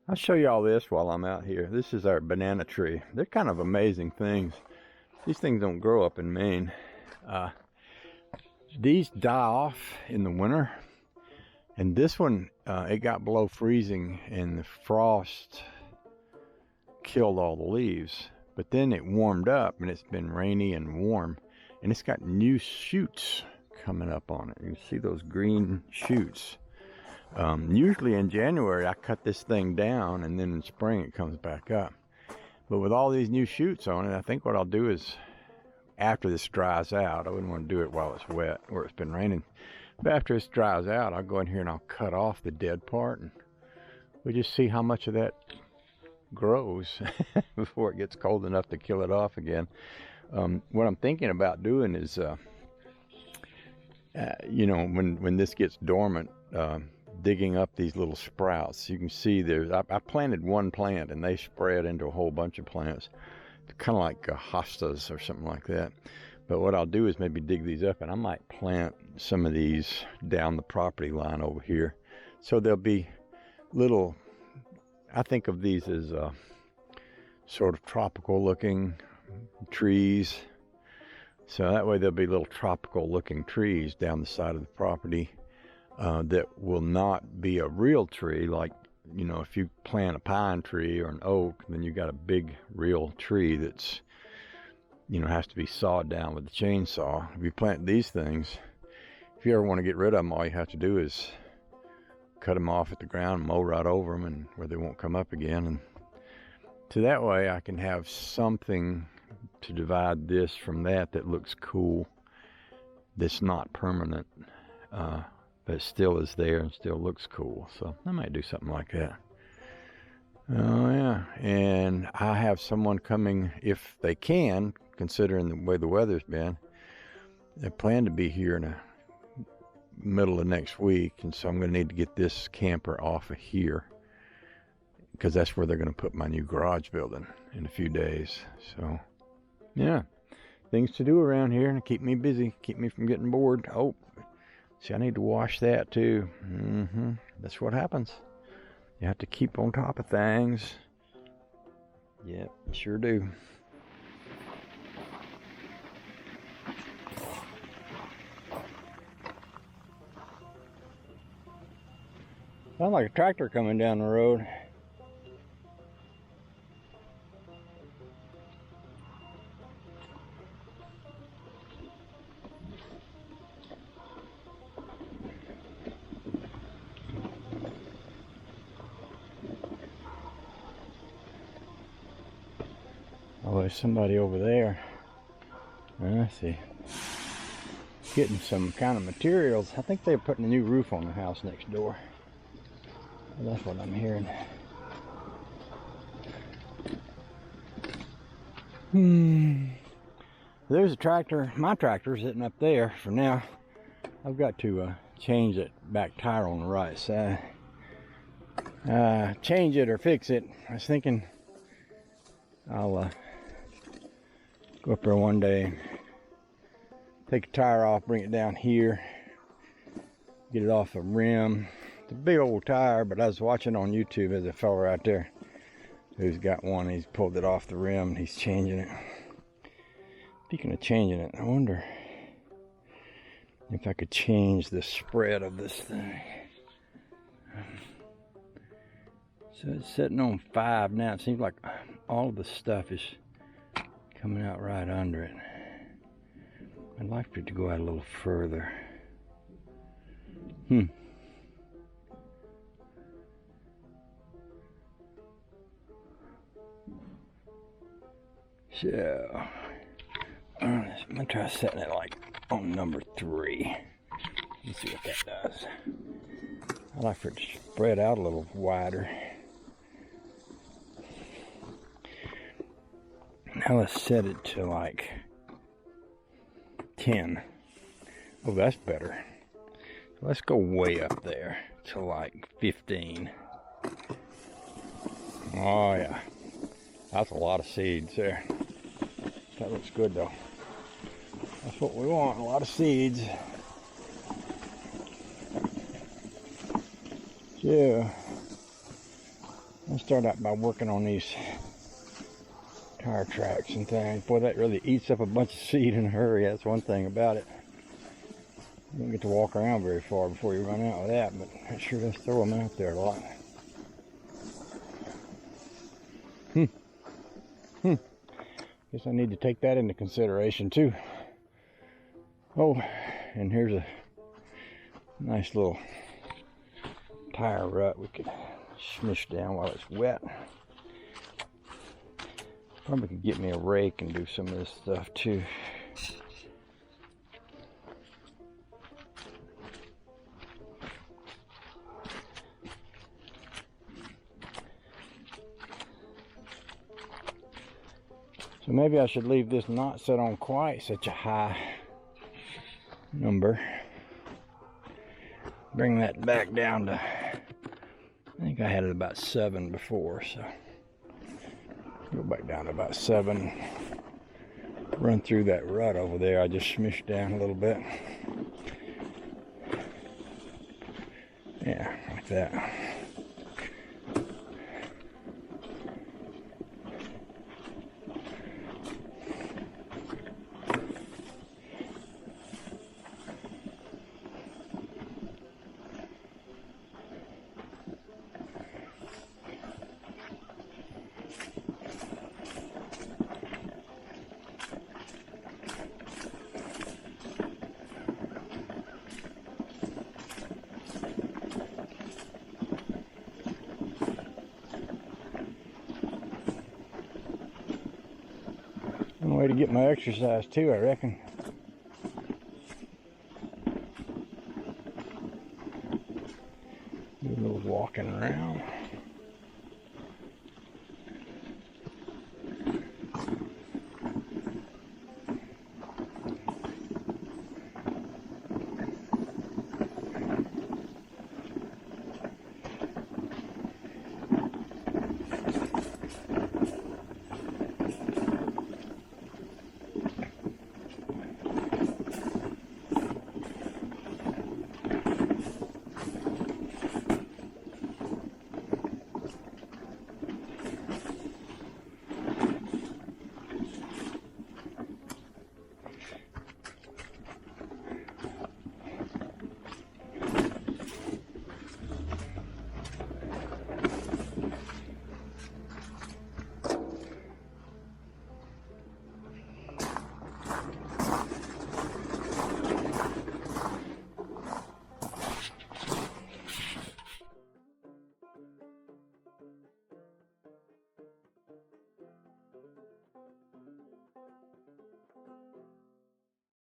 I'll show you all this while I'm out here. This is our banana tree. They're kind of amazing things. These things don't grow up in Maine. These die off in the winter. And this one, it got below freezing and the frost killed all the leaves. But then it warmed up and it's been rainy and warm. And it's got new shoots coming up on it. You can see those green shoots. Usually in January I cut this thing down and then in spring it comes back up. But with all these new shoots on it, I think what I'll do is after this dries out, I wouldn't want to do it while it's wet or it's been raining. But after this dries out, I'll go in here and I'll cut off the dead part and we'll just see how much of that grows before it gets cold enough to kill it off again. What I'm thinking about doing is, you know, when this gets dormant, digging up these little sprouts. You can see there's, I planted one plant and they spread into a whole bunch of plants, kind of like hostas or something like that. But what I'll do is maybe dig these up and I might plant some of these down the property line over here. So there'll be little, I think of these as sort of tropical looking trees. So that way there'll be little tropical looking trees down the side of the property. That will not be a real tree. Like, you know, if you plant a pine tree or an oak, then you got a big real tree that's, you know, has to be sawed down with a chainsaw. If you plant these things, if you ever want to get rid of them, all you have to do is cut them off at the ground, mow right over them, and where they won't come up again. And so that way I can have something to divide this from that looks cool, that's not permanent. But it still is there and still looks cool. So I might do something like that. Oh yeah, and I have someone coming, if they can, considering the way the weather's been. They plan to be here in the middle of next week, and so I'm going to need to get this camper off of here because that's where they're going to put my new garage building in a few days. So yeah, things to do around here and keep me busy, keep me from getting bored. Oh, see, I need to wash that too. That's what happens. You have to keep on top of things. Yep, sure do. Sounds like a tractor coming down the road. Oh, there's somebody over there. I see. Getting some kind of materials. I think they're putting a new roof on the house next door. That's what I'm hearing. There's a tractor. My tractor's sitting up there for now. I've got to change that back tire on the right side. Change it or fix it. I was thinking I'll go up there one day, take a tire off, bring it down here, get it off the rim. It's a big old tire, but I was watching on YouTube, there's a fella right there who's got one. He's pulled it off the rim and he's changing it. Speaking of changing it, I wonder if I could change the spread of this thing. So it's sitting on 5 now. It seems like all of the stuff is coming out right under it. I'd like for it to go out a little further. So I'm gonna try setting it like on number 3. Let's see what that does. I'd like for it to spread out a little wider. Now let's set it to like 10. Oh, that's better. So let's go way up there to like 15. Oh yeah, that's a lot of seeds there. That looks good though. That's what we want, a lot of seeds. So Let's start out by working on these tire tracks and things. Boy, that really eats up a bunch of seed in a hurry. That's one thing about it. You don't get to walk around very far before you run out with that, but that sure does throw them out there a lot. Guess I need to take that into consideration too. Oh, and here's a nice little tire rut we could smush down while it's wet. Probably could get me a rake and do some of this stuff too. So maybe I should leave this not set on quite such a high number. Bring that back down to, I think I had it about 7 before, so go back down to about 7. Run through that rut over there. I just smushed down a little bit. Yeah, like that. One way to get my exercise too, I reckon.